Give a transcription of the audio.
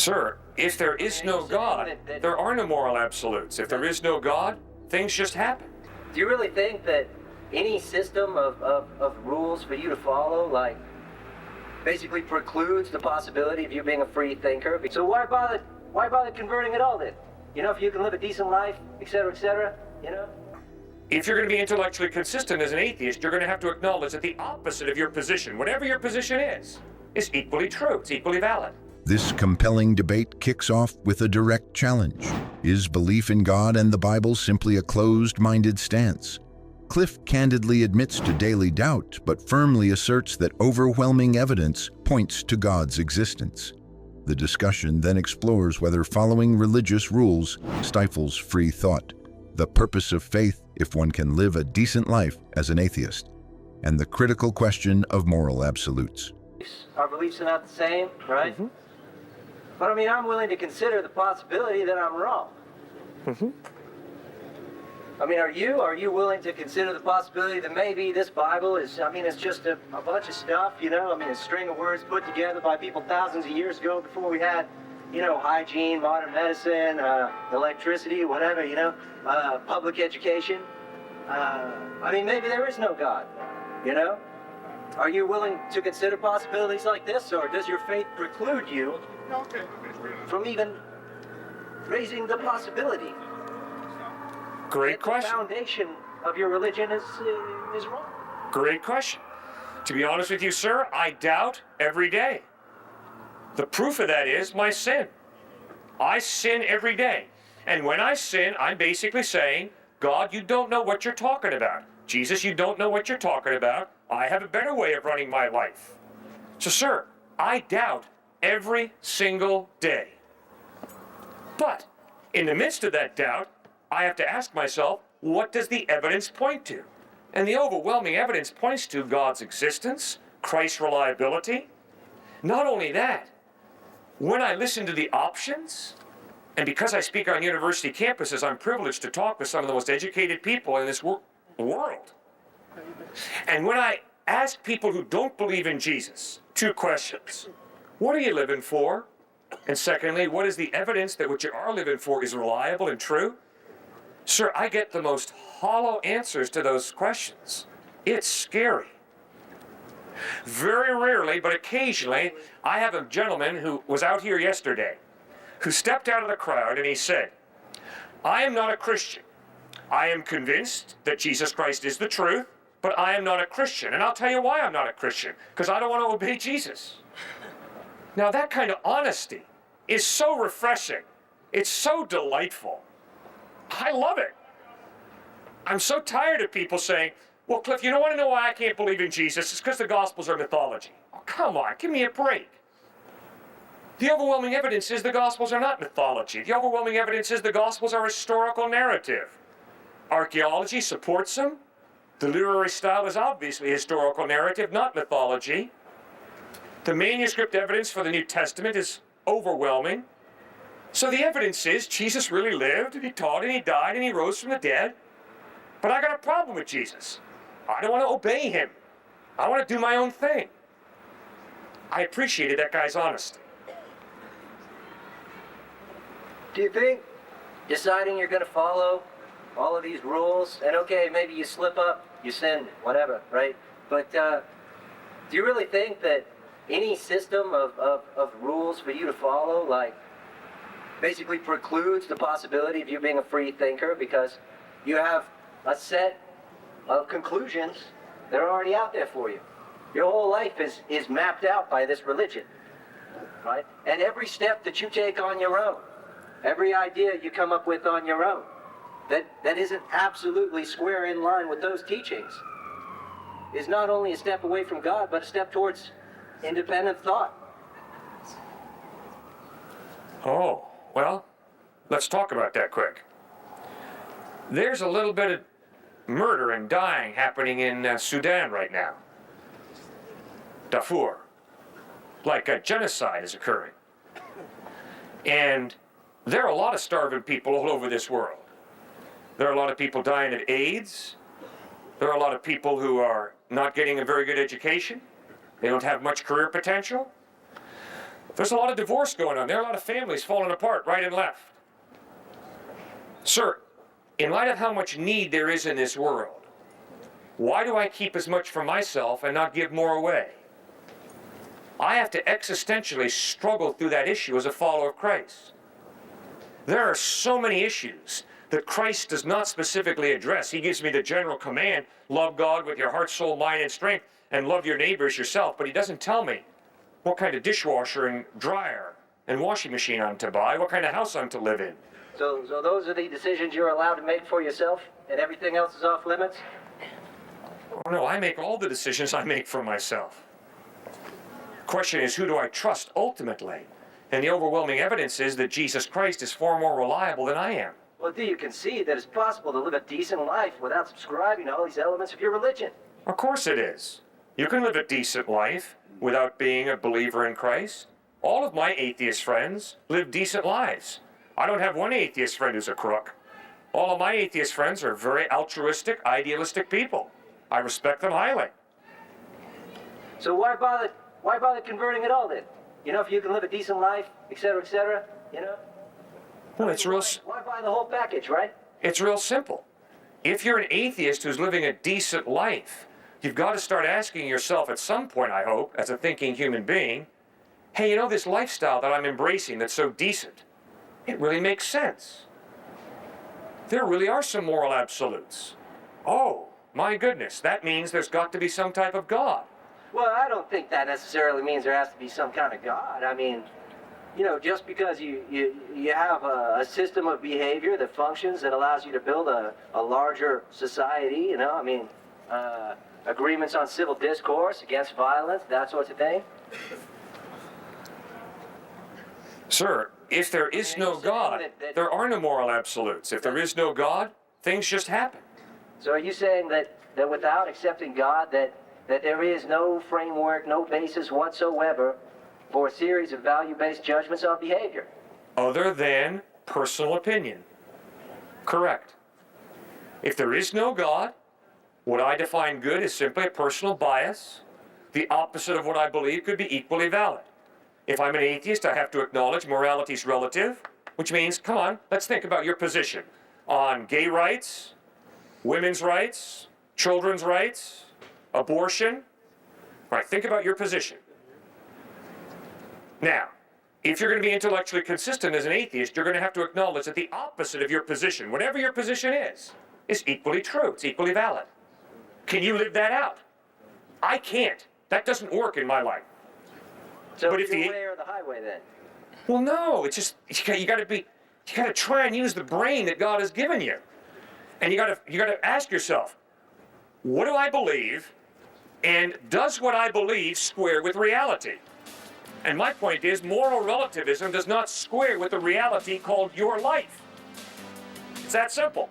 Sir, if there is no God, there are no moral absolutes. If there is no God, things just happen. Do you really think that any system of rules for you to follow, like, basically precludes the possibility of you being a free thinker? So why bother converting at all then? You know, if you can live a decent life, et cetera, you know? If you're going to be intellectually consistent as an atheist, you're going to have to acknowledge that the opposite of your position, whatever your position is equally true. It's equally valid. This compelling debate kicks off with a direct challenge. Is belief in God and the Bible simply a closed-minded stance? Cliffe candidly admits to daily doubt, but firmly asserts that overwhelming evidence points to God's existence. The discussion then explores whether following religious rules stifles free thought, the purpose of faith if one can live a decent life as an atheist, and the critical question of moral absolutes. Our beliefs are not the same, right? Mm-hmm. But I mean, I'm willing to consider the possibility that I'm wrong. Mm-hmm. I mean, are you willing to consider the possibility that maybe this Bible is, I mean, it's just a bunch of stuff, you know? I mean, a string of words put together by people thousands of years ago before we had, you know, hygiene, modern medicine, electricity, whatever, you know, public education. I mean, maybe there is no God, you know? Are you willing to consider possibilities like this, or does your faith preclude you from even raising the possibility? Great question. The foundation of your religion is wrong. Great question. To be honest with you, sir, I doubt every day. The proof of that is my sin. I sin every day. And when I sin, I'm basically saying, God, you don't know what you're talking about. Jesus, you don't know what you're talking about. I have a better way of running my life. So, sir, I doubt every single day. But in the midst of that doubt, I have to ask myself, what does the evidence point to? And the overwhelming evidence points to God's existence, Christ's reliability. Not only that, when I listen to the options, and because I speak on university campuses, I'm privileged to talk with some of the most educated people in this world. And when I ask people who don't believe in Jesus 2 questions, what are you living for? And secondly, what is the evidence that what you are living for is reliable and true? Sir, I get the most hollow answers to those questions. It's scary. Very rarely, but occasionally, I have a gentleman who was out here yesterday who stepped out of the crowd and he said, I am not a Christian. I am convinced that Jesus Christ is the truth, but I am not a Christian. And I'll tell you why I'm not a Christian, because I don't want to obey Jesus. Now that kind of honesty is so refreshing. It's so delightful. I love it. I'm so tired of people saying, well, Cliff, you don't want to know why I can't believe in Jesus? It's because the Gospels are mythology. Oh, come on, give me a break. The overwhelming evidence is the Gospels are not mythology. The overwhelming evidence is the Gospels are historical narrative. Archaeology supports them. The literary style is obviously historical narrative, not mythology. The manuscript evidence for the New Testament is overwhelming. So the evidence is Jesus really lived, and he taught, and he died, and he rose from the dead. But I got a problem with Jesus. I don't want to obey him. I want to do my own thing. I appreciated that guy's honesty. Do you think deciding you're going to follow all of these rules, and okay, maybe you slip up, you sin, whatever, right? But do you really think that any system of rules for you to follow, like, basically precludes the possibility of you being a free thinker because you have a set of conclusions that are already out there for you? Your whole life is mapped out by this religion, right? And every step that you take on your own, every idea you come up with on your own, that isn't absolutely square in line with those teachings, is not only a step away from God, but a step towards independent thought. Oh, well, let's talk about that quick. There's a little bit of murder and dying happening in Sudan right now. Darfur. Like a genocide is occurring. And there are a lot of starving people all over this world. There are a lot of people dying of AIDS. There are a lot of people who are not getting a very good education. They don't have much career potential. There's a lot of divorce going on. There are a lot of families falling apart right and left. Sir, in light of how much need there is in this world, why do I keep as much for myself and not give more away? I have to existentially struggle through that issue as a follower of Christ. There are so many issues that Christ does not specifically address. He gives me the general command, love God with your heart, soul, mind, and strength, and love your neighbor as yourself. But he doesn't tell me what kind of dishwasher and dryer and washing machine I'm to buy, what kind of house I'm to live in. So those are the decisions you're allowed to make for yourself, and everything else is off limits? Oh no, I make all the decisions I make for myself. Question is, who do I trust ultimately? And the overwhelming evidence is that Jesus Christ is far more reliable than I am. Well, do you concede that it's possible to live a decent life without subscribing to all these elements of your religion? Of course it is. You can live a decent life without being a believer in Christ. All of my atheist friends live decent lives. I don't have one atheist friend who's a crook. All of my atheist friends are very altruistic, idealistic people. I respect them highly. So why bother converting at all then? You know, if you can live a decent life, etc., you know? Well, it's real. Why buy the whole package, right? It's real simple. If you're an atheist who's living a decent life, you've got to start asking yourself at some point, I hope, as a thinking human being, hey, you know, this lifestyle that I'm embracing that's so decent, it really makes sense. There really are some moral absolutes. Oh, my goodness, that means there's got to be some type of God. Well, I don't think that necessarily means there has to be some kind of God. I mean, you know, just because you have a system of behavior that functions, that allows you to build a larger society, you know, I mean, agreements on civil discourse against violence, that sort of thing. Sir, if there is no God, there are no moral absolutes. If there is no God, things just happen. So are you saying that without accepting God, that there is no framework, no basis whatsoever for a series of value-based judgments on behavior? Other than personal opinion. Correct. If there is no God, what I define good is simply a personal bias. The opposite of what I believe could be equally valid. If I'm an atheist, I have to acknowledge morality is relative, which means, come on, let's think about your position on gay rights, women's rights, children's rights, abortion. All right, think about your position. Now, if you're going to be intellectually consistent as an atheist, you're going to have to acknowledge that the opposite of your position, whatever your position is equally true. It's equally valid. Can you live that out? I can't. That doesn't work in my life. So But it's if the the- way or the highway then? Well, no, it's just, you got to try and use the brain that God has given you. And you got to ask yourself, what do I believe? And does what I believe square with reality? And my point is, moral relativism does not square with the reality called your life. It's that simple.